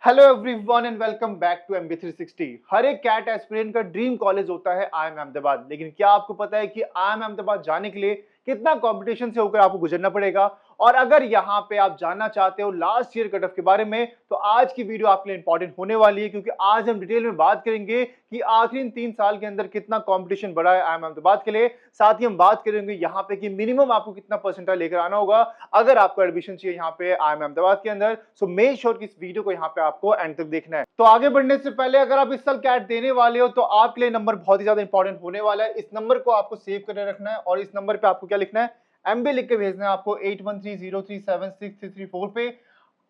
Hello everyone and welcome back to MB 360। हर एक CAT aspirant का ड्रीम कॉलेज होता है आईएम अहमदाबाद, लेकिन क्या आपको पता है कि आईएम अहमदाबाद जाने के लिए कितना कंपटीशन से होकर आपको गुजरना पड़ेगा। और अगर यहाँ पे आप जानना चाहते हो लास्ट ईयर कट ऑफ के बारे में, तो आज की वीडियो आपके लिए इंपॉर्टेंट होने वाली है, क्योंकि आज हम डिटेल में बात करेंगे कि आखिरी 3 साल के अंदर कितना कंपटीशन बढ़ा है आईएम अहमदाबाद के लिए। साथ ही हम बात करेंगे यहाँ पे कि मिनिमम आपको कितना परसेंटाइल लेकर आना होगा अगर आपको एडमिशन चाहिए यहाँ पे आईएम अहमदाबाद के अंदर। सो मेक श्योर कि इस वीडियो को यहाँ पे आपको एंड तक देखना है। तो आगे बढ़ने से पहले अगर आप इस साल कैट देने वाले हो तो आपके लिए नंबर बहुत ही ज्यादा इंपॉर्टेंट होने वाला है। इस नंबर को आपको सेव करके रखना है और इस नंबर पे आपको क्या लिखना है, एमबी लिख के भेजना है आपको 8130376334 पे।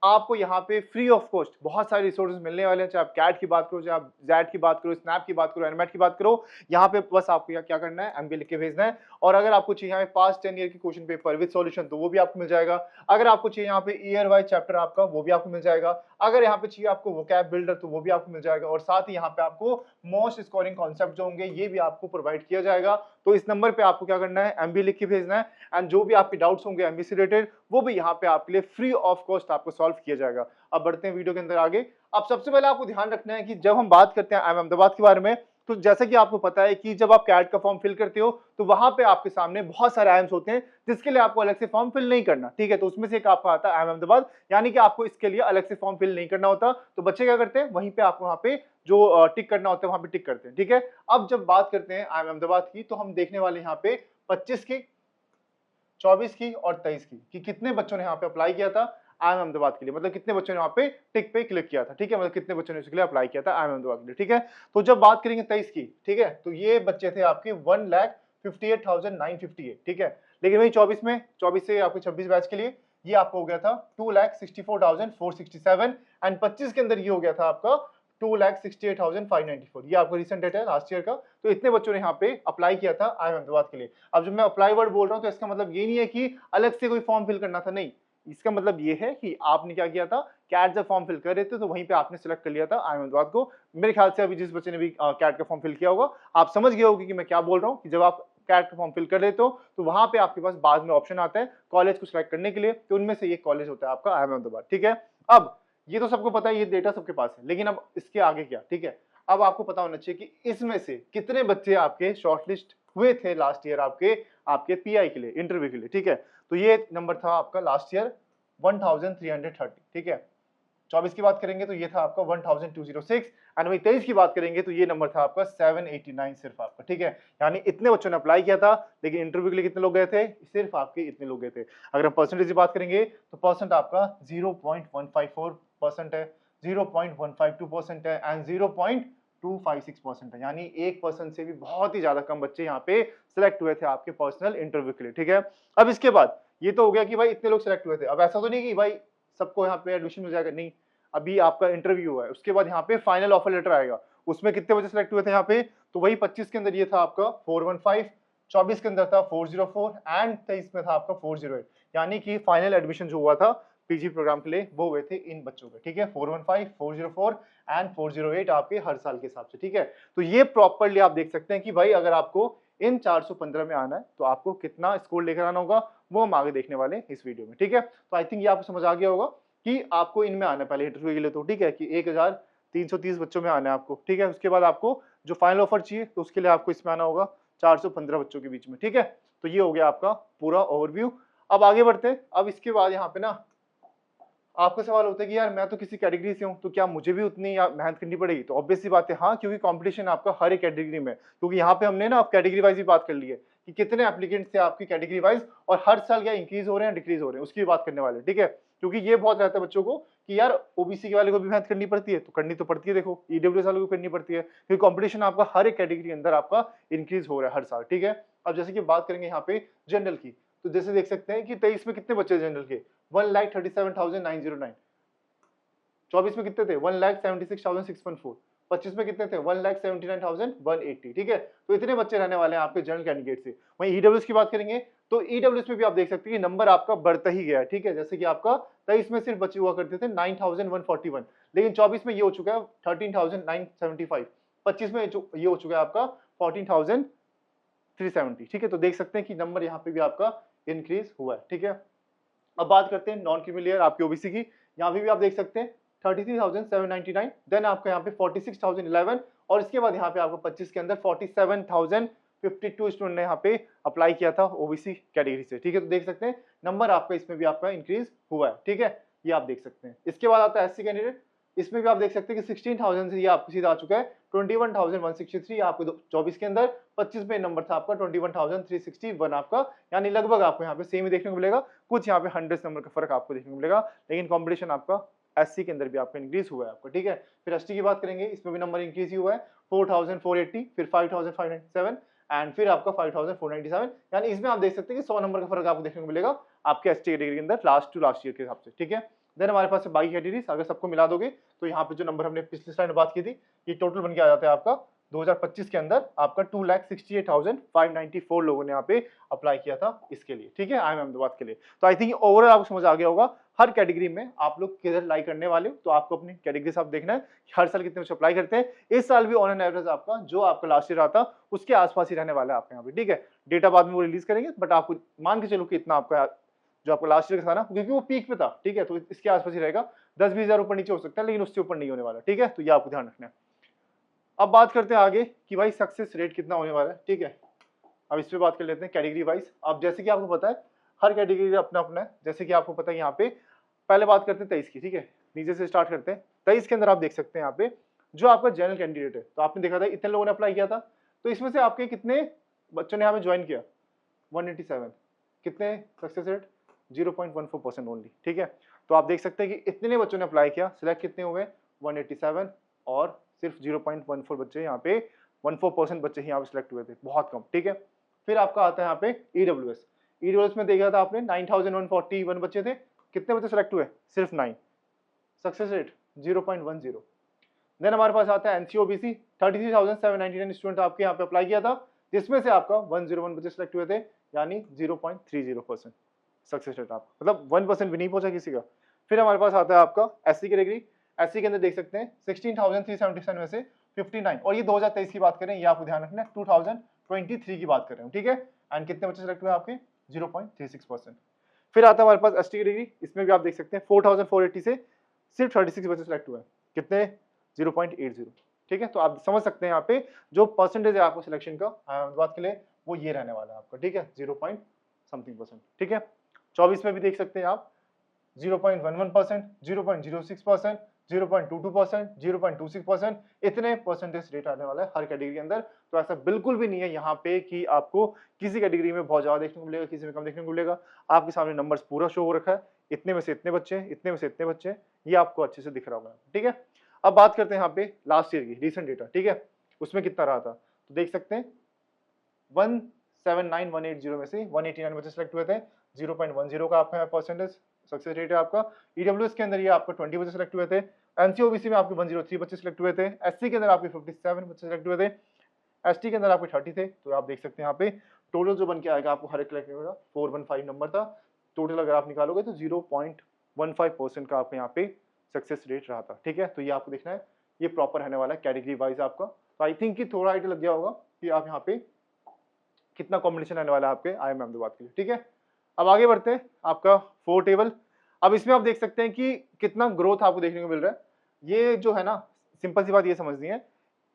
आपको यहाँ पे फ्री ऑफ कॉस्ट बहुत सारे रिसोर्सेज मिलने वाले हैं, चाहे आप कैट की बात करो, चाहे आप जैट की बात करो, स्नैप की बात करो, एनमेट की बात करो। यहाँ पे बस आपको क्या करना है, एमबी लिख के भेजना है। और अगर आपको चाहिए यहाँ पे पास्ट 10 ईयर की क्वेश्चन पेपर विद सॉल्यूशन तो वो भी आपको मिल जाएगा। अगर आपको चाहिए यहाँ पे ईयर वाइज चैप्टर आपका, वो भी आपको मिल जाएगा। अगर यहाँ पे चाहिए आपको वोकैब बिल्डर तो वो भी आपको मिल जाएगा। और साथ ही यहाँ पे आपको मोस्ट स्कोरिंग कॉन्सेप्ट जो होंगे ये भी आपको प्रोवाइड किया जाएगा। तो इस नंबर पे आपको क्या करना है, एमबी लिख के भेजना है। एंड जो भी आपके डाउट्स होंगे एमबी से रिलेटेड वो भी यहाँ पे आपके लिए फ्री ऑफ कॉस्ट आपको सॉल्व किया जाएगा। अब बढ़ते हैं वीडियो के अंदर आगे। अब सबसे पहले आपको ध्यान रखना है कि जब हम बात करते हैं आईएम अहमदाबाद के बारे में, तो जैसा कि आपको पता है कि जब आप कैट का फॉर्म फिल करते हो तो वहां पे आपके सामने बहुत सारे आईएम्स होते हैं जिसके लिए आपको अलग से फॉर्म फिल नहीं करना, ठीक है। तो उसमें से एक आपका आता है आईएम अहमदाबाद, यानी कि आपको इसके लिए अलग से फॉर्म फिल नहीं करना होता। तो बच्चे क्या करते हैं, वहीं पे आपको वहां पे जो टिक करना होता है वहां पे टिक करते हैं, ठीक है। अब जब बात करते हैं आईएम अहमदाबाद की तो हम देखने वाले यहाँ पे 25 की, 24 की और 23 की कि कितने बच्चों ने यहाँ पे अप्लाई किया था आईएम अहमदाबाद के लिए, मतलब कितने बच्चों ने यहाँ पे टिक पे क्लिक किया था, ठीक है। मतलब कितने बच्चों ने इसके लिए अप्लाई किया था आईएम अहमदाबाद के लिए, ठीक है। तो जब बात करेंगे 23 की, ठीक है, तो ये बच्चे थे आपके 1,58,958, ठीक है। लेकिन वही 24 में, 24 से आपके 26 बैच के लिए ये आपको हो गया था 2,64,467 एंड 25 के अंदर ये हो गया था आपका 2,68,594। ये आपका रिसेंट डेटा है लास्ट ईयर का। तो इतने बच्चों ने यहाँ पे अप्लाई किया था आईएम अहमदाबाद के लिए। अब जब मैं अप्लाई वर्ड बोल रहा हूँ तो इसका मतलब ये नहीं है कि अलग से कोई फॉर्म फिल करना था, नहीं। इसका मतलब ये है कि आपने क्या किया था, कैट जब फॉर्म फिल कर रहे थे तो वहीं पे आपने सिलेक्ट कर लिया था आईएम अहमदाबाद को। मेरे ख्याल से अभी जिस बच्चे ने भी कैट का फॉर्म फिल किया होगा आप समझ गए होगे कि मैं क्या बोल रहा हूँ, कि जब आप कैट का फॉर्म फिल कर लेते हो तो वहां पे आपके पास बाद में ऑप्शन आता है कॉलेज को सिलेक्ट करने के लिए, तो उनमें से एक कॉलेज होता है आपका आईएम अहमदाबाद, ठीक है। अब ये तो सबको पता है, ये डेटा सबके पास है, लेकिन अब इसके आगे क्या, ठीक है। अब आपको पता होना चाहिए कि इसमें से कितने बच्चे आपके शॉर्टलिस्ट हुए थे लास्ट ईयर आपके आपके पीआई के लिए, इंटरव्यू के लिए, ठीक है। तो ये नंबर था आपका लास्ट ईयर 1330, ठीक है। 24 की बात करेंगे तो ये था आपका 1206 एंड वही 23 की बात करेंगे तो ये नंबर था आपका 789 सिर्फ आपका, ठीक है। यानी इतने बच्चों ने अप्लाई किया था, लेकिन इंटरव्यू के लिए कितने लोग गए थे, सिर्फ आपके इतने लोग गए थे। अगर हम परसेंटेज की बात करेंगे तो परसेंट आपका 0.154% है, 0.152% है एंड 0.256% है। यानी 1% से भी बहुत ही ज्यादा कम बच्चे यहाँ पे सिलेक्ट हुए थे आपके पर्सनल इंटरव्यू के लिए, ठीक है। अब इसके बाद ये तो हो गया कि भाई इतने लोग सिलेक्ट हुए थे। अब ऐसा तो नहीं कि भाई सबको यहाँ पे एडमिशन मिल जाएगा, नहीं। अभी आपका इंटरव्यू हुआ है, उसके बाद यहाँ पे फाइनल ऑफर लेटर आएगा, उसमें कितने बच्चे सिलेक्ट हुए थे यहाँ पे, तो वही 25 के अंदर ये था आपका 415, 24 के अंदर था 404 एंड 23 में था आपका 408। यानी कि फाइनल एडमिशन जो हुआ था पीजी प्रोग्राम के लिए वो हुए थे इन बच्चों के, ठीक है। 415, 404 एंड 408 आपके हर साल के हिसाब से, ठीक है। तो ये प्रॉपरली आप देख सकते हैं कि भाई अगर आपको इन 415 में आना है तो आपको कितना स्कोर लेकर आना होगा, वो हम आगे देखने वाले हैं इस वीडियो में, ठीक है। तो आई थिंक ये आपको समझ आ गया होगा कि आपको इनमें आना है पहले इंटरव्यू के लिए, तो ठीक है कि 1330 बच्चों में आना है आपको, ठीक है। उसके बाद आपको जो फाइनल ऑफर चाहिए तो उसके लिए आपको इसमें आना होगा 415 बच्चों के बीच में, ठीक है। तो ये हो गया आपका पूरा ओवरव्यू। अब आगे बढ़ते हैं। अब इसके बाद यहाँ पे ना आपका सवाल होता है कि यार मैं तो किसी कैटेगरी से हूँ तो क्या मुझे भी उतनी मेहनत करनी पड़ेगी, तो ऑब्वियस सी बात है हाँ, क्योंकि कंपटीशन आपका हर एक कैटेगरी में, क्योंकि यहाँ पे हमने ना आप कैटेगरी वाइज भी बात कर ली है कि कितने एप्लीकेंट्स थे आपकी कैटेगरी वाइज और हर साल क्या इंक्रीज हो रहे हैं डिक्रीज हो रहे हैं, उसकी भी बात करने वाले, ठीक है। क्योंकि ये बहुत रहता है बच्चों को कि यार ओबीसी के वाले को भी मेहनत करनी पड़ती है, तो करनी तो पड़ती है, देखो ईडब्ल्यूएस वाले को करनी पड़ती है, क्योंकि कंपटीशन आपका हर एक कैटेगरी के अंदर आपका इंक्रीज हो रहा है हर साल, ठीक है। अब जैसे कि बात करेंगे यहाँ पे जनरल की, तो जैसे देख सकते हैं कि 23 में कितने बच्चे जनरल के 1,37,909, 24 में कितने थे 1,76,614, 25 में कितने थे 1,79,180, ठीक है। तो इतने बच्चे रहने वाले हैं आपके जनरल कैंडिडेट से। वहीं ईडब्ल्यूएस की बात करेंगे तो ईडब्ल्यूएस में भी आप देख सकते हैं कि नंबर आपका बढ़ता ही गया है, ठीक है। जैसे कि आपका 23 में सिर्फ बच्चे हुआ करते थे 9,141, लेकिन 24 में ये हो चुका है 13,975, 25 में ये हो चुका है आपका 14,370, ठीक है। तो देख सकते हैं कि नंबर यहाँ पे भी आपका इंक्रीज हुआ है, ठीक है। अब बात करते हैं नॉन क्रीमी लेयर आपकी ओबीसी की। यहाँ पे भी आप देख सकते हैं 33,799, देन आपको यहाँ पे 46,011 और इसके बाद यहाँ पे आपको 25 के अंदर 47,052 स्टूडेंट ने यहाँ पे अप्लाई किया था ओबीसी कैटेगरी से, ठीक है। तो देख सकते हैं नंबर आपका इसमें भी आपका इंक्रीज हुआ है, ठीक है, ये आप देख सकते हैं। इसके बाद आता है एससी कैंडिडेट, इसमें भी आप देख सकते हैं कि 16,000 से ये आपको सीधा आ चुका है 21,163 आपको 24 के अंदर, 25 में नंबर था आपका 21,361 आपका, यानी लगभग आपको यहाँ पे सेम ही देखने को मिलेगा, कुछ यहाँ पे 100 नंबर का फर्क आपको देखने को मिलेगा, लेकिन कॉम्पिटिशन आपका एससी के अंदर भी आपका इंक्रीज हुआ है आपको, ठीक है। फिर एसटी की बात करेंगे, इसमें भी नंबर इंक्रीज ही हुआ है 4,480, फिर 5,597 एंड फिर आपका 5,497, यानी इसमें आप देख सकते हैं कि 100 नंबर का फर्क आपको देखने को मिलेगा आपके एसटी कैटेगरी के अंदर लास्ट टू लास्ट ईयर के हिसाब से, ठीक है। देन हमारे पास 22 कैटेगरीज, अगर सबको मिला दोगे तो यहाँ पे जो नंबर हमने पिछले स्लाइड में बात की थी, ये टोटल बन के आ जाता है आपका 2025 के अंदर आपका 2,68,594 लोगों ने यहाँ पे अप्लाई किया था इसके लिए, ठीक है, IIM अहमदाबाद के लिए। तो आई थिंक ओवरऑल आपको समझ आ गया होगा हर कैटेगरी में आप लोग किधर लाई करने वाले हो, तो आपको अपनी कैटेगरी से आप देखना है हर साल कितने बच्चे अप्लाई करते हैं। इस साल भी ऑन एन एवरेज आपका जो आपका लास्ट ईयर आता उसके आसपास ही रहने वाला है आपके यहाँ पे, ठीक है। डेटा बाद में वो रिलीज करेंगे, बट आपको मान के चलो कि इतना आपका जो आपका लास्ट ईयर का था ना, क्योंकि वो पीक पे था, ठीक है, तो इसके आसपास ही रहेगा, 10-20 हजार ऊपर नीचे हो सकता है, लेकिन उससे ऊपर नहीं होने वाला, ठीक है, तो ये आपको ध्यान रखना है। अब बात करते हैं आगे कि भाई सक्सेस रेट कितना होने वाला है, ठीक है। अब इस पे बात कर लेते हैं कैटेगरी वाइज। अब जैसे कि आपको पता है हर कैटेगरी अपना अपना है, जैसे कि आपको पता है यहाँ पे पहले बात करते हैं 23 की, ठीक है, नीचे से स्टार्ट करते हैं। 23 के अंदर आप देख सकते हैं यहाँ पे जो आपका जनरल कैंडिडेट है, तो आपने देखा था इतने लोगों ने अप्लाई किया था, तो इसमें से आपके कितने बच्चों ने यहाँ पे ज्वाइन किया, 187, कितने सक्सेस रेट 0.14% ओनली, ठीक है। तो आप देख सकते हैं कि इतने बच्चों ने अप्लाई किया, सिलेक्ट कितने हुए 187 और सिर्फ 0.14 बच्चे यहाँ पे 14% बच्चे ही यहाँ पे सिलेक्ट हुए थे, बहुत कम, ठीक है। फिर आपका आता है यहाँ पे ईडब्ल्यूएस में देखा था आपने 9,141 बच्चे थे, कितने बच्चे सिलेक्ट हुए, सिर्फ 9, सक्सेस रेट 0.10। देन हमारे पास आता है एनसीओबीसी, 33,799 स्टूडेंट आपके यहाँ पे अप्लाई किया था, जिसमें से आपका 101 बच्चे सिलेक्ट हुए थे, यानी 0.30% सक्सेस रेट आपका, मतलब 1% भी नहीं पहुंचा किसी का। फिर हमारे पास आता है आपका एससी कैटेगरी, एससी के अंदर देख सकते हैं 16,377 में से 59, और ये 2023 की बात करें, ये आपको ध्यान रखना है 2023 की बात कर रहे हैं, ठीक है। एंड कितने बच्चे सिलेक्ट हुए आपके 0.36%। फिर आता है हमारे पास एसटी कैटेगरी, इसमें भी आप देख सकते हैं 4,480 से सिर्फ 36 बच्चे सिलेक्ट हुए हैं, कितने 0.80, ठीक है। तो आप समझ सकते हैं यहाँ पे जो परसेंटेज है आपको सिलेक्शन का अहमदाबाद के लिए वो ये रहने वाला है आपका, ठीक है, 0.something%, ठीक है। 24 में भी देख सकते हैं आप 0.11%, 0.06%, 0.22%, 0.26%, इतने परसेंटेज रेट आने वाला है हर कैटेगरी के अंदर। तो ऐसा बिल्कुल भी नहीं है यहाँ पे कि आपको किसी कैटेगरी में बहुत ज्यादा देखने को मिलेगा, किसी में कम देखने को मिलेगा। आपके सामने नंबर्स पूरा शो हो रखा है, इतने में से इतने बच्चे, इतने में से इतने बच्चे, ये आपको अच्छे से दिख रहा होगा, ठीक है। अब बात करते हैं यहाँ पे लास्ट ईयर की रिसेंट डेटा, ठीक है, उसमें कितना रहा था, तो देख सकते हैं 179,180 में से 189 बच्चे सिलेक्ट हुए थे, 0.10 का आपका परसेंटेज सक्सेस रेट है आपका। ईडब्ल्यूएस के अंदर ये आपको 20 बच्चे सिलेक्ट हुए थे, एनसीओबीसी में आपके 103 बच्चे सिलेक्ट हुए थे, एससी के अंदर आपके 57 बच्चे सिलेक्ट हुए थे, एसटी के अंदर आपके 30 थे। तो आप देख सकते हैं यहाँ पे टोटल जो बन के आएगा आपको हर एक सिलेक्ट होगा 415 नंबर था टोटल, अगर आप निकालोगे तो 0.15% का आपको यहाँ पे सक्सेस रेट रहा था, ठीक है। तो ये आपको देखना है, ये प्रॉपर रहने वाला है कैटेगरी वाइज आपका। तो आई थिंक कि थोड़ा आइडिया लग गया होगा कि आप यहाँ पे कितना कॉम्बिनेशन रहने वाला है आपके IIM अहमदाबाद के लिए, ठीक है। अब आगे बढ़ते हैं, आपका 4 टेबल। अब इसमें आप देख सकते हैं कि कितना ग्रोथ आपको देखने को मिल रहा है। ये जो है ना, सिंपल सी बात ये समझनी है,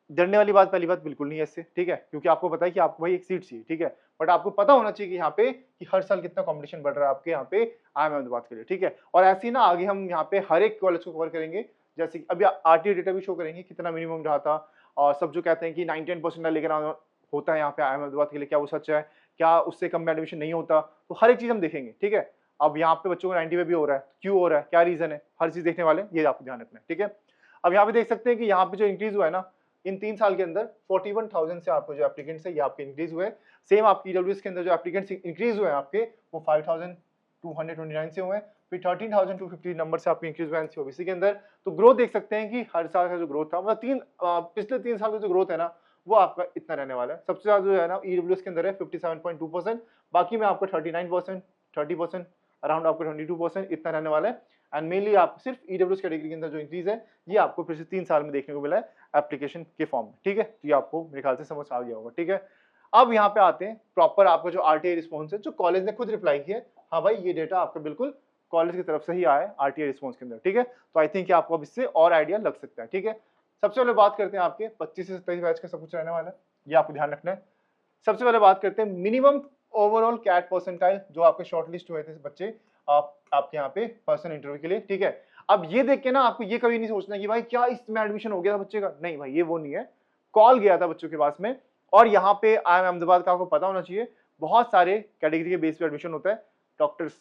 डरने वाली बात पहली बात बिल्कुल नहीं है इससे, ठीक है, क्योंकि आपको पता है कि आपको भाई एक सीट चाहिए, ठीक है, बट आपको पता होना चाहिए कि यहाँ पे कि हर साल कितना कंपटीशन बढ़ रहा है आपके यहाँ पे IIM अहमदाबाद के लिए, ठीक है। और ऐसे ही ना आगे हम यहाँ पे हर एक कॉलेज को कवर करेंगे, जैसे कि अभी आरटीए डेटा भी शो करेंगे कितना मिनिमम रहा था, और सब जो कहते हैं कि 9-10% लेकर आना होता है यहाँ पे IIM अहमदाबाद के लिए, क्या वो सच है, क्या उससे कम में एडमिशन नहीं होता, तो हर एक चीज हम देखेंगे, ठीक है। अब यहाँ पे बच्चों को 90 पे भी हो रहा है, क्यों हो रहा है, क्या रीजन है, हर चीज देखने वाले, ये आपको ध्यान रखना है, ठीक है। अब यहाँ पे देख सकते हैं कि यहाँ पे जो इंक्रीज हुआ है ना, इन 3 साल के अंदर 41,000 से आपको जो एप्लीकेंट्स है ये आपके इंक्रीज हुए। सेम आपकी ईडब्ल्यूएस के अंदर जो एप्लीकेंट्स इंक्रीज हुए हैं आपके, वो 5,229 से हुए, फिर 13,250 नंबर से आपके इंक्रीज हुए एनसीओबीसी के अंदर। तो ग्रोथ देख सकते हैं कि हर साल का जो ग्रोथ था, मतलब पिछले 3 साल का जो ग्रोथ है ना, वो आपका इतना रहने वाला है। सबसे ज्यादा जो है ना ईडब्ल्यूएस के अंदर है 57.2%, बाकी में आपका 39%, 30%, अराउंड आपको 22% इतना रहने वाला है। एंड मेनली आप सिर्फ ईडब्ल्यूएस कैटेगरी के अंदर जो इंक्रीज है ये आपको पिछले 3 साल में देखने को मिला है एप्लीकेशन के फॉर्म में, ठीक है। तो ये आपको मेरे ख्याल से समझ आ गया होगा, ठीक है। अब यहाँ पे आते हैं प्रॉपर आपका जो आरटीआई रिस्पॉन्स है जो कॉलेज ने खुद रिप्लाई किया है, हाँ भाई ये डेटा आपका बिल्कुल कॉलेज की तरफ से ही आया है आरटीआई रिस्पॉन्स के अंदर, ठीक है। तो आई थिंक आपको अब इससे और आइडिया लग सकता है, ठीक है। सबसे पहले बात करते हैं आपके 25 से 27 बैच का सब कुछ रहने वाला है, ये आपको ध्यान रखना है। सबसे पहले बात करते हैं मिनिमम ओवरऑल कैट परसेंटाइल जो आपके शॉर्टलिस्ट हुए थे बच्चे आपके यहाँ पे पर्सनल इंटरव्यू के लिए, ठीक है। अब ये देख के ना आपको ये कभी नहीं सोचना कि भाई क्या इसमें एडमिशन हो गया था बच्चे का, नहीं भाई ये वो नहीं है। कॉल गया था बच्चों के पास में और यहाँ पे IIM अहमदाबाद का आपको पता होना चाहिए बहुत सारे कैटेगरी के बेस पे एडमिशन होता है। डॉक्टर्स,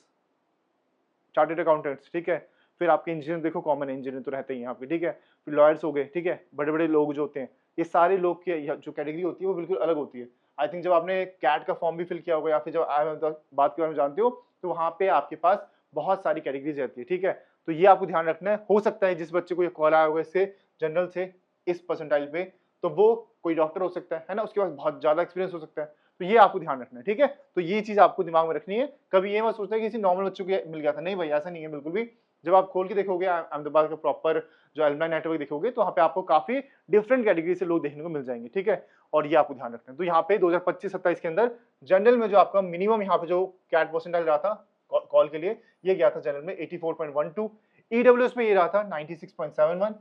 चार्टर्ड अकाउंटेंट्स, ठीक है, फिर आपके इंजीनियर देखो, कॉमन इंजीनियर तो रहते ही यहाँ पे, ठीक है, फिर लॉयर्स हो गए, ठीक है, बड़े बड़े लोग जो होते हैं, ये सारे लोग की जो कैटेगरी होती है वो बिल्कुल अलग होती है। आई थिंक जब आपने कैट का फॉर्म भी फिल किया होगा या फिर जब बात के बारे में जानते हो तो वहाँ पे आपके पास बहुत सारी कैटेगरीज रहती है, ठीक है। तो ये आपको ध्यान रखना है। हो सकता है जिस बच्चे को ये कॉल आया होगा इससे जनरल से इस परसेंटाइल पे, तो वो कोई डॉक्टर हो सकता है ना, उसके पास बहुत ज्यादा एक्सपीरियंस हो सकता है, तो ये आपको ध्यान रखना है, ठीक है। तो ये चीज आपको दिमाग में रखनी है, कभी ये मत सोचना कि किसी नॉर्मल बच्चों को मिल गया था, नहीं भाई ऐसा नहीं है बिल्कुल भी। जब आप खोल के देखोगे अहमदाबाद का प्रॉपर जो एलुमनाई नेटवर्क देखोगे तो वहाँ पे आपको काफी डिफरेंट कैटेगरी से लोग देखने को मिल जाएंगे, ठीक है। और ये आपको ध्यान रखना है। तो यहाँ पे 2025-27 के अंदर जनरल में जो आपका मिनिमम यहाँ पे जो कैट परसेंटाइल रहा था कॉल के लिए, ये गया था जनरल में 84.12, ईडब्ल्यूएस में ये रहा था 96.71,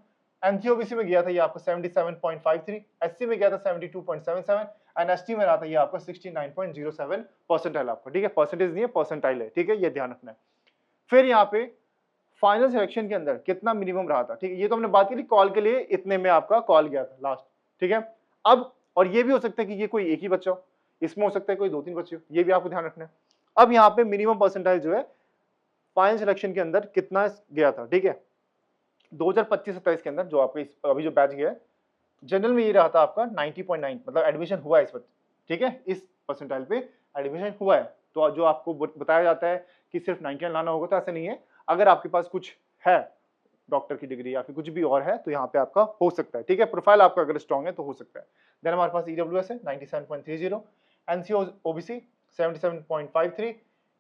एनसीओबीसी में गया था ये आपका 77.53, एससी में गया था 72.77 एंड एसटी में रहा था ये आपका 69.07 परसेंटाइल आपका, ठीक है। परसेंटेज नहीं है, परसेंटाइल है, ठीक है, ये ध्यान रखना है। फिर यहाँ पे फाइनल सिलेक्शन के अंदर कितना मिनिमम रहा था, ठीक है, ये तो हमने बात की कॉल के लिए, इतने में आपका कॉल गया था लास्ट, ठीक है। अब और ये भी हो सकता है कि ये कोई एक ही बच्चा हो, इसमें हो सकता है कोई 2-3 बच्चे हो, ये भी आपको ध्यान रखना है। अब यहाँ पे मिनिमम परसेंटाइल जो है फाइनल सिलेक्शन के अंदर कितना गया था, ठीक है, 2025-27 के अंदर जो आपका अभी जो बैच गया है जनरल में ये रहा था आपका 90.9, मतलब एडमिशन हुआ है इस पर, ठीक है, इस परसेंटाइल पे एडमिशन हुआ है। तो जो आपको बताया जाता है कि सिर्फ 99 लाना होगा, तो ऐसा नहीं है। अगर आपके पास कुछ है डॉक्टर की डिग्री या फिर कुछ भी और है तो यहाँ पे आपका हो सकता है, ठीक है, प्रोफाइल आपका अगर स्ट्रॉन्ग है तो हो सकता है। देन हमारे पास ईडब्ल्यूएस है 97.30, एनसीओ ओबीसी 77.53,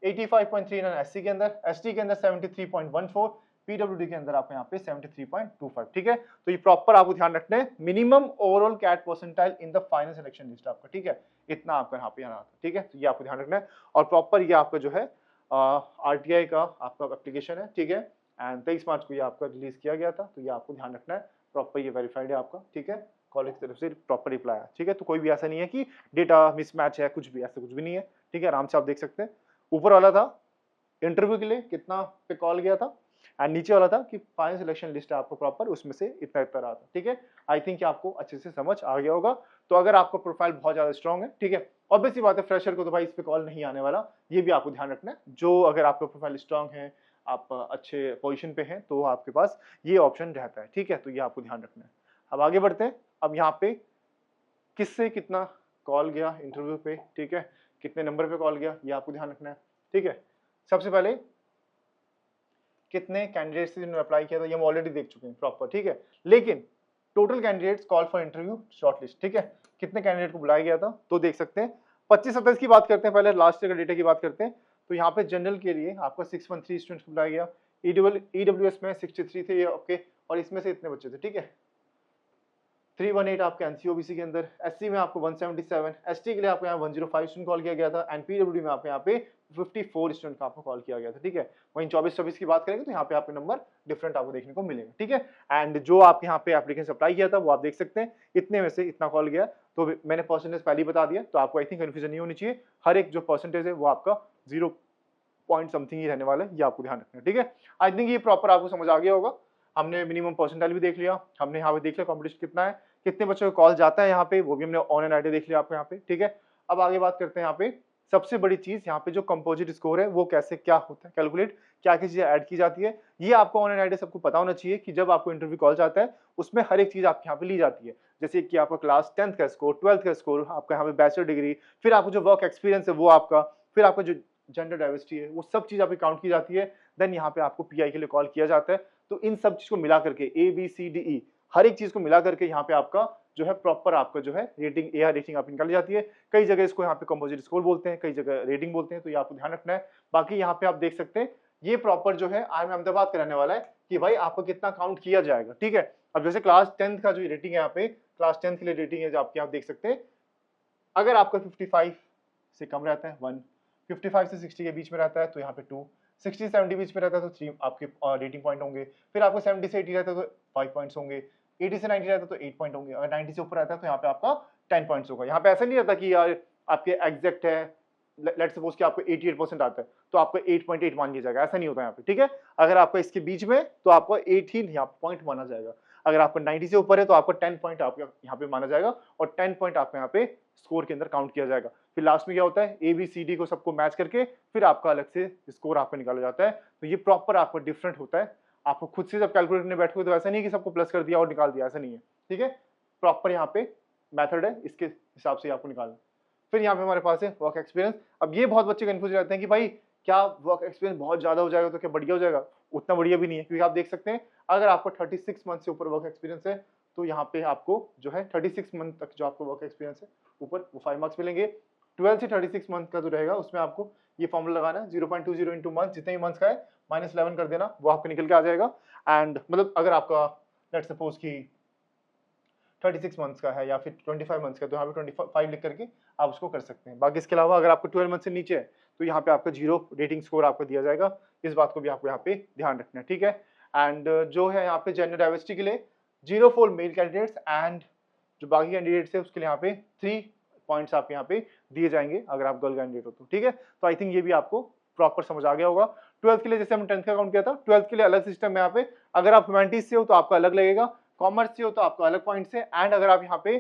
85.39 एससी के अंदर, एसटी के अंदर 73.14, पीडब्ल्यूडी के अंदर आपको यहाँ पे 73.25, ठीक है। तो ये प्रॉपर आपको ध्यान रखना है, minimum overall CAT percentile in the final selection list आपका, ठीक है, इतना आपका यहाँ पे आना था, ठीक है। तो ये आपको ध्यान रखना है और प्रॉपर ये आपका जो है आरटीआई का आपका एप्लीकेशन है, ठीक है, एंड 23 मार्च को ये आपका रिलीज किया गया था, तो ये आपको ध्यान रखना है, प्रॉपर ये वेरीफाइड है आपका, ठीक है, कॉलेज की तरफ से प्रॉपर रिप्लाई है, ठीक है। तो कोई भी ऐसा नहीं है कि डेटा मिसमैच है, कुछ भी ऐसा कुछ भी नहीं है, ठीक है, आराम से आप देख सकते हैं। ऊपर वाला था इंटरव्यू के लिए कितना पे कॉल गया था एंड नीचे वाला था कि फाइनल सिलेक्शन लिस्ट है आपको प्रॉपर, उसमें से इतना इतना रहा था, ठीक है। आई थिंक आपको अच्छे से समझ आ गया होगा। तो अगर आपका प्रोफाइल बहुत ज्यादा स्ट्रांग है, ठीक है, ऑब्वियस सी बात है फ्रेशर को तो भाई इस पे कॉल नहीं आने वाला, ये भी आपको ध्यान रखना है। जो अगर आपका प्रोफाइल स्ट्रांग है, आप अच्छे पोजीशन पे हैं, तो आपके पास ये ऑप्शन रहता है, ठीक है। तो ये आपको ध्यान रखना है। अब आगे बढ़ते हैं। अब यहाँ पे किससे कितना कॉल गया इंटरव्यू पे, ठीक है, कितने नंबर पे कॉल गया, ये आपको ध्यान रखना है, ठीक है। सबसे पहले कितने कैंडिडेट्स जिन्होंने अप्लाई किया था ये हम ऑलरेडी देख चुके हैं प्रॉपर, ठीक है। लेकिन total candidates call for interview shortlist, ठीक है, कितने कैंडिडेट को बुलाया गया था तो देख सकते हैं। 25-27 की बात करते हैं, पहले लास्ट ईयर का डेटा की बात करते हैं। तो यहाँ पे जनरल के लिए आपका 613 स्टूडेंट्स को बुलाया गया, ईडब्ल्यूएस में 63 थे आपके, और इसमें से इतने बच्चे थे, ठीक है, 318 आपके एनसीओबीसी के अंदर, एससी में आपको 177, एसटी के लिए आपको यहाँ 105 स्टूडेंट कॉल किया गया था एंड पीडब्ल्यूडी में आपको यहाँ पे 54 स्टूडेंट का आपको कॉल किया गया था, ठीक है। वहीं 24-26 की बात करेंगे तो यहाँ पे आपके नंबर डिफरेंट आपको देखने को मिलेगा, ठीक है। एंड जो आपके यहाँ पे एप्लीकेशन अप्लाई किया था वो आप देख सकते हैं, इतने में से इतना कॉल गया। तो मैंने परसेंटेज पहले ही बता दिया, तो आपको आई थिंक कंफ्यूजन नहीं होनी चाहिए। हर एक जो परसेंटेज है वो आपका 0 पॉइंट समथिंग ही रहने वाला है, ये आपको ध्यान रखना है, ठीक है। आई थिंक ये प्रॉपर आपको समझ आ गया होगा। हमने मिनिमम परसेंटाइल भी देख लिया, हमने यहाँ पे देख लिया कॉम्पिटिशन कितना है, कितने बच्चों को कॉल जाता है यहाँ पे, वो भी हमने ऑनलाइन आईडी देख लिया आपको यहाँ पे, ठीक है। अब आगे बात करते हैं यहाँ पे सबसे बड़ी चीज, यहाँ पे जो कंपोजिट स्कोर है वो कैसे क्या होता है कैलकुलेट, क्या क्या चीजें ऐड की जाती है, ये आपको ऑनलाइन आईडी सबको पता होना चाहिए कि जब आपको इंटरव्यू कॉल जाता है उसमें हर एक चीज आपके यहाँ पे ली जाती है। जैसे कि आपका क्लास 10th का स्कोर, 12th का स्कोर, आपका यहाँ पे बैचलर डिग्री, फिर आपको जो वर्क एक्सपीरियंस है वो आपका, फिर आपका जो जेंडर डाइवर्सिटी है वो सब चीज आपकी काउंट की जाती है। देन यहाँ पे आपको पीआई के लिए कॉल किया जाता है। तो इन सब चीज को मिला करके ABCDE हर एक चीज को मिला करके यहाँ पे आपका जो है प्रॉपर आपका जो है रेटिंग, AR रेटिंग आप निकाली जाती है। कई जगह इसको यहाँ पे कंपोजिट स्कोर बोलते हैं, कई जगह रेटिंग बोलते हैं, तो ये आपको ध्यान रखना है। बाकी यहाँ पे आप देख सकते हैं ये प्रॉपर जो है IIM अहमदाबाद का रहने वाला है कि भाई आपको कितना काउंट किया जाएगा, ठीक है। अब जैसे क्लास 10th का जो रेटिंग है यहाँ पे, क्लास 10th के लिए रेटिंग है जो आपके आप देख सकते हैं, अगर आपका 55 से कम रहता है 1, 55 से 60 के बीच में रहता है तो यहाँ पे 2, 60-70 बीच में रहता है तो 3 आपके रेटिंग पॉइंट होंगे। फिर आपको 70 से 80 रहता है तो 5 पॉइंट्स होंगे। 80 से 90 रहता है तो 8 पॉइंट होंगे। अगर 90 से ऊपर रहता है तो यहाँ पे आपका 10 पॉइंट्स होगा। यहाँ पे ऐसा नहीं रहता कि यार आपके एग्जैक्ट है, लेट्स सपोज कि आपको 88% आता है तो आपको 8.8 मान लिया जाएगा, ऐसा नहीं होता यहाँ पे, ठीक है। अगर आपका इसके बीच में तो आपको 8 ही यहाँ पॉइंट माना जाएगा। अगर आपको 90 से ऊपर है तो आपको 10 पॉइंट आपका यहाँ पे माना जाएगा और 10 पॉइंट आपको यहाँ पे स्कोर के अंदर काउंट किया जाएगा। फिर लास्ट में क्या होता है, ए बी सी डी को सबको मैच करके फिर आपका अलग से स्कोर आपका निकाला जाता है। तो ये प्रॉपर आपका डिफरेंट होता है। आपको खुद से जब कैलकुलेट करने बैठोगे तो ऐसा नहीं कि सबको प्लस कर दिया और निकाल दिया, ऐसा नहीं है, ठीक है। प्रॉपर यहाँ पे मेथड है, इसके हिसाब से आपको निकालना। फिर यहाँ पे हमारे पास है वर्क एक्सपीरियंस। अब ये बहुत बच्चे कंफ्यूज रहते हैं कि भाई क्या वर्क एक्सपीरियंस बहुत ज्यादा हो जाएगा तो क्या बढ़िया हो जाएगा? उतना बढ़िया भी नहीं है, क्योंकि आप देख सकते हैं अगर आपको 36 मंथ से ऊपर वर्क एक्सपीरियंस है तो यहाँ पे आपको जो है 36 मंथ तक जो आपको वर्क एक्सपीरियंस है ऊपर वो 5 मार्क्स मिलेंगे। 12 से 36 मंथ का जो रहेगा उसमें आपको ये फॉर्मूला लगाना है 0.20 इंटू मंथ, जितने भी मंथ्स का है -11 कर देना, वो आपको निकल के आ जाएगा। एंड मतलब अगर आपका लेट्स सपोज कि 36 मंथ्स का है या फिर 25 मंथ्स का तो यहाँ पे 25 लिख करके आप उसको कर सकते हैं। बाकी इसके अलावा अगर आपको 12 मंथ से नीचे है तो यहाँ पे आपका 0 रेटिंग स्कोर आपको दिया जाएगा। इस बात को भी आपको यहाँ पे ध्यान रखना है, ठीक है। एंड जो है यहाँ पे जेंडर डाइवर्सिटी के लिए 0 फॉर मेल कैंडिडेट्स एंड जो बाकी कैंडिडेट्स है उसके लिए यहाँ पे 3 पॉइंट्स आप यहाँ पे दिए जाएंगे अगर आप गर्ल कैंडिडेट हो तो, ठीक है। तो आई थिंक ये भी आपको प्रॉपर समझ आ गया होगा। 12th के लिए जैसे हम 10th का काउंट किया था, 12th के लिए अलग सिस्टम है यहाँ पे। अगर आप ह्यूमैनिटीज से हो तो आपका अलग लगेगा, कॉमर्स से हो तो आपका अलग पॉइंट है, एंड अगर आप यहाँ पे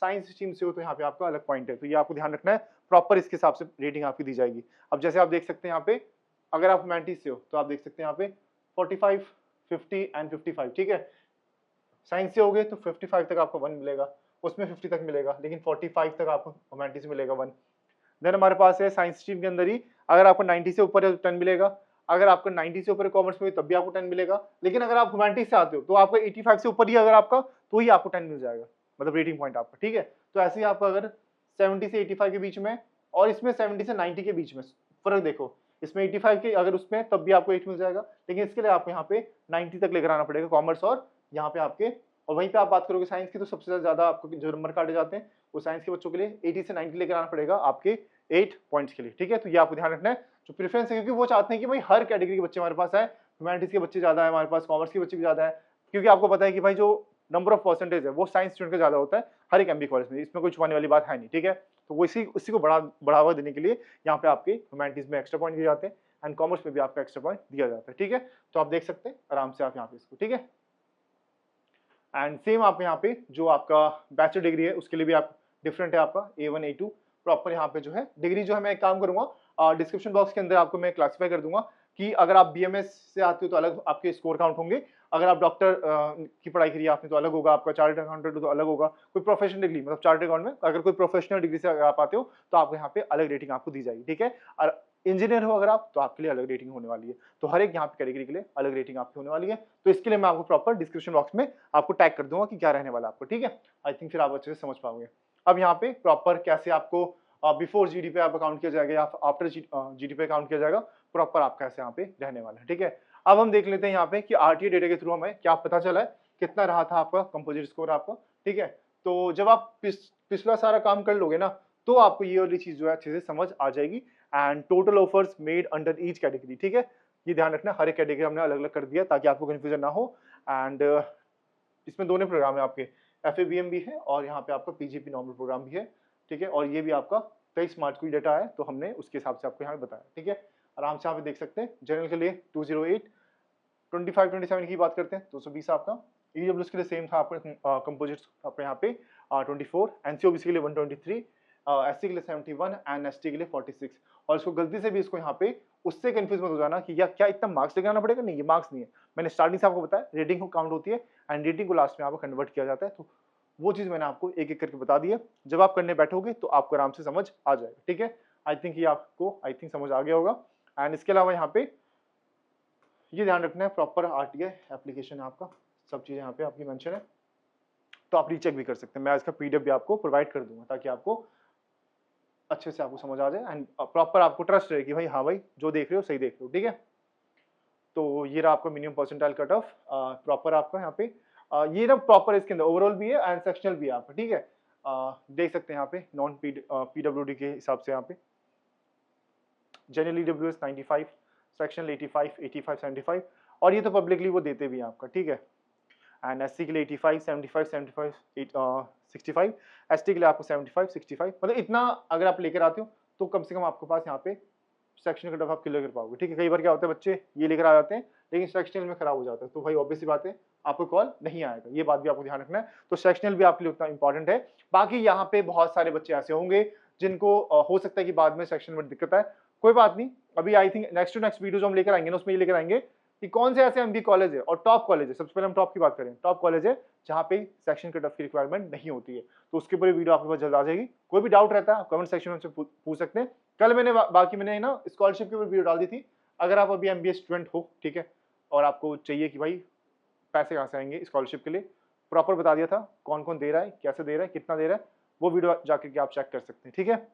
साइंस स्ट्रीम से हो तो यहाँ पे आपका अलग पॉइंट है। तो ये आपको ध्यान रखना है, प्रॉपर इसके हिसाब से रेटिंग आपकी दी जाएगी। अब जैसे आप देख सकते हैं यहाँ पे अगर आप ह्यूमैनिटीज से हो तो आप देख सकते हैं यहाँ पे 45, 50 एंड 55, ठीक है। साइंस से हो गए तो 55 तक आपको 1 मिलेगा, उसमें 50 तक मिलेगा, लेकिन 45 तक आपको ह्यूमैनिटीज मिलेगा 1। देन हमारे पास है साइंस स्ट्रीम के अंदर ही अगर आपको 90 से ऊपर है तो 10 मिलेगा। अगर आपका 90 से ऊपर कॉमर्स में तब भी आपको 10 मिलेगा, लेकिन अगर आप ह्यूमैनिटीज से आते हो तो आपका 85 से ऊपर ही अगर आपका तो ही आपको 10 मिल जाएगा, मतलब रेटिंग पॉइंट आपका, ठीक है। तो ऐसे ही आपका अगर 70 से 85 के बीच में और इसमें 70 से 90 के बीच में फर्क देखो, इसमें 85 के अगर उसमें तब भी आपको 8 मिल जाएगा, लेकिन इसके लिए आपको यहाँ पे 90 तक लेकर आना पड़ेगा कॉमर्स और यहाँ पे आपके, और वहीं पे आप बात करोगे साइंस की तो सबसे ज्यादा आपको जो नंबर काटे जाते हैं वो साइंस के बच्चों के लिए 80 से 90 लेकर आना पड़ेगा आपके 8 पॉइंट्स के लिए, ठीक है। तो ये आपको ध्यान रखना है जो प्रेफरेंस है, क्योंकि वो चाहते हैं कि भाई हर कैटेगरी के बच्चे हमारे पास है, ह्यूमैनिटीज के बच्चे ज्यादा है हमारे पास, कॉमर्स के बच्चे भी ज्यादा है, क्योंकि आपको पता है कि भाई जो नंबर ऑफ परसेंटेज है वो साइंस स्टूडेंट का ज्यादा होता है हर एक एमबी कॉलेज में, इसमें कोई छुपाने वाली बात है नहीं, ठीक है। तो वो इसी को बढ़ावा देने के लिए यहाँ पे आपके ह्यूमैनिटीज में एक्स्ट्रा पॉइंट दिए जाते हैं एंड कॉमर्स में भी आपका एक्स्ट्रा पॉइंट दिया जाता है, ठीक है। तो आप देख सकते हैं आराम से आप यहाँ पे इसको, ठीक है। एंड सेम आप यहाँ पे जो आपका बैचलर डिग्री है उसके लिए भी आप डिफरेंट है आपका A1 A2 प्रॉपर यहाँ पे जो है डिग्री जो है मैं एक काम करूंगा डिस्क्रिप्शन बॉक्स के अंदर आपको मैं क्लासिफाई कर दूंगा कि अगर आप BMS से आते हो तो अलग आपके स्कोर काउंट होंगे, अगर आप डॉक्टर की पढ़ाई करी आपने तो अलग होगा, आपका चार्टर्ड अकाउंटेंट तो अलग होगा, कोई प्रोफेशनल डिग्री मतलब चार्टर्ड अकाउंट में अगर कोई प्रोफेशनल डिग्री से अगर आप आते हो तो आपको यहाँ पे अलग रेटिंग आपको दी जाएगी, ठीक है। और इंजीनियर हो अगर आप तो आपके लिए अलग रेटिंग होने वाली है। तो हर एक यहाँ पे कैटेगरी के लिए अलग रेटिंग आपकी होने वाली है। तो इसके लिए मैं आपको प्रॉपर डिस्क्रिप्शन बॉक्स में आपको टैग कर दूंगा कि क्या रहने वाला आपको, ठीक है। आई थिंक फिर आप अच्छे से समझ पाओगे। अब यहाँ पे प्रॉपर कैसे आपको बिफोर जीडी पे आप अकाउंट किया जाएगा या आफ्टर जीडी पे अकाउंट किया जाएगा, प्रॉपर आपका ऐसे यहाँ पे रहने वाला है, ठीक है। अब हम देख लेते हैं यहाँ पे कि आरटीए डेटा के थ्रू हमें क्या पता चला है, कितना रहा था आपका कंपोजिट स्कोर आपका, ठीक है। तो जब आप पिछला सारा काम कर लोगे ना तो आपको ये वाली चीज जो है अच्छे से समझ आ जाएगी। And total offers made under each category, ठीक है। ये ध्यान रखना हर एक कैटेगरी हमने अलग अलग कर दिया ताकि आपको कंफ्यूजन ना हो। एंड इसमें दोनों प्रोग्राम है आपके, FABM भी है और यहाँ पे आपका PGP नॉर्मल प्रोग्राम भी है, ठीक है। और ये भी आपका 23 मार्च को डेटा है तो हमने उसके हिसाब से आपको यहाँ बताया, ठीक है। आराम से यहाँ पे देख सकते हैं। जनरल के लिए 208, 25 27 की बात करते हैं 220 आपका, EWS के लिए सेम था आपका कंपोजिट्स आपका यहाँ पे 24, NCOBC के लिए 123, SC के लिए 71 एंड ST के लिए 46। और इसको गलती से भी इसको यहाँ पे उससे कंफ्यूज मत हो जाना कि या क्या इतना मार्क्स लेकर आना पड़ेगा, नहीं ये मार्क्स नहीं है। मैंने स्टार्टिंग से आपको बताया रेटिंग को काउंट होती है एंड रेटिंग को लास्ट में आपको कन्वर्ट किया जाता है। तो वो चीज मैंने आपको एक एक करके बता दी है, जब आप करने बैठोगे तो आपको आराम से समझ आ जाएगा, ठीक है। आई थिंक ये आपको समझ आ गया होगा। एंड इसके अलावा यहाँ पे ये ध्यान रखना है प्रॉपर RTA एप्लीकेशन है आपका, सब चीजें यहाँ पे आपकी मेंशन है, तो आप रीचेक भी कर सकते हैं। मैं इसका PDF भी आपको प्रोवाइड कर दूंगा ताकि आपको अच्छे से आपको समझ आ जाए एंड प्रॉपर आपको ट्रस्ट रहे कि भाई हाँ भाई जो देख रहे हो सही देख रहे हो, ठीक है। तो ये रहा आपका minimum percentile cut off proper आपका यहाँ पे ये ना प्रॉपर इसके अंदर ओवरऑल भी है एंड सेक्शनल भी है आपका, ठीक है। देख सकते हैं यहाँ पे नॉन PWD के हिसाब से यहाँ पे जनरल EWS 95, सेक्शनल 85, 85, 75 और ये तो पब्लिकली वो देते भी हैं आपका, ठीक है। एंड एससी के लिए 85, 75, 75, 65, एसटी के लिए आपको 75, 65, मतलब इतना अगर आप लेकर आते हो तो कम से कम आपके पास यहाँ पे सेक्शन कट ऑफ आप क्लियर कर पाओगे, ठीक है। कई बार क्या होता है बच्चे ये लेकर आ जाते हैं लेकिन सेक्शनल में खराब हो जाता है, तो भाई ऑब्वियस सी बात है आपको कॉल नहीं आएगा, ये बात भी आपको ध्यान रखना है। तो सेक्शनल भी आपके लिए उतना इंपॉर्टेंट है। बाकी यहाँ पे बहुत सारे बच्चे ऐसे होंगे जिनको हो सकता है कि बाद में सेक्शन में दिक्कत आए, कोई बात नहीं। अभी I think next to next video जो हम लेकर आएंगे ना उसमें ये लेकर आएंगे कि कौन से ऐसे एमबी कॉलेज है और टॉप कॉलेज है। सबसे पहले हम टॉप की बात करें, टॉप कॉलेज है जहाँ पे सेक्शन कट ऑफ की रिक्वायरमेंट नहीं होती है, तो उसके ऊपर वीडियो आपके पास जल्द आ जाएगी। कोई भी डाउट रहता है आप कमेंट सेक्शन में हमसे पूछ सकते हैं। कल मैंने बाकी मैंने ना स्कॉलरशिप के ऊपर वीडियो डाल दी थी। अगर आप अभी एमबीए स्टूडेंट हो, ठीक है, और आपको चाहिए कि भाई पैसे कहाँ से आएंगे स्कॉलरशिप के लिए, प्रॉपर बता दिया था कौन कौन दे रहा है, कैसे दे रहा है, कितना दे रहा है, वो वीडियो जाकर के आप चेक कर सकते हैं, ठीक है।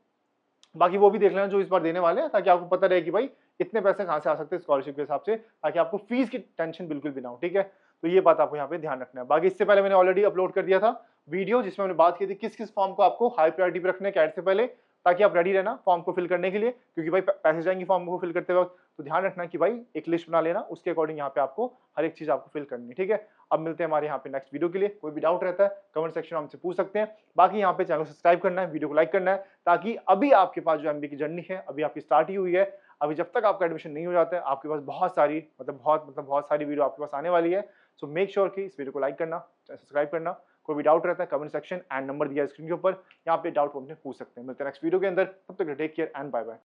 बाकी वो भी देख लेना जो इस बार देने वाले हैं, ताकि आपको पता रहे कि भाई इतने पैसे कहाँ से आ सकते हैं स्कॉलरशिप के हिसाब से, ताकि आपको फीस की टेंशन बिल्कुल भी ना हो, ठीक है। तो ये बात आपको यहाँ पे ध्यान रखना है। बाकी इससे पहले मैंने ऑलरेडी अपलोड कर दिया था वीडियो जिसमें मैंने बात की थी किस किस फॉर्म को आपको हाई प्रायोरिटी पे रखना है कैट से पहले, ताकि आप रेडी रहना फॉर्म को फिल करने के लिए, क्योंकि भाई पैसे जाएंगे फॉर्म को फिल करते वक्त। तो ध्यान रखना कि भाई एक लिस्ट बना लेना, उसके अकॉर्डिंग यहाँ पे आपको हर एक चीज आपको फिल करनी है, ठीक है। अब मिलते हैं हमारे यहाँ पे नेक्स्ट वीडियो के लिए। कोई भी डाउट रहता है कमेंट सेक्शन में हमसे पूछ सकते हैं। बाकी यहाँ पे चैनल को सब्सक्राइब करना है, वीडियो को लाइक करना है, ताकि अभी आपके पास जो एमबीए की जर्नी है अभी आपकी स्टार्ट ही हुई है। अभी जब तक आपका एडमिशन नहीं हो जाता है आपके पास बहुत सारी बहुत सारी वीडियो आपके पास आने वाली है। सो मेक श्योर कि इस वीडियो को लाइक करना, सब्सक्राइब करना। कोई भी डाउट रहता है कमेंट सेक्शन एंड नंबर दिया है स्क्रीन के ऊपर, यहाँ पे डाउट को अपने पूछ सकते हैं। मिलते हैं नेक्स्ट वीडियो के अंदर, तब तक take care and bye bye.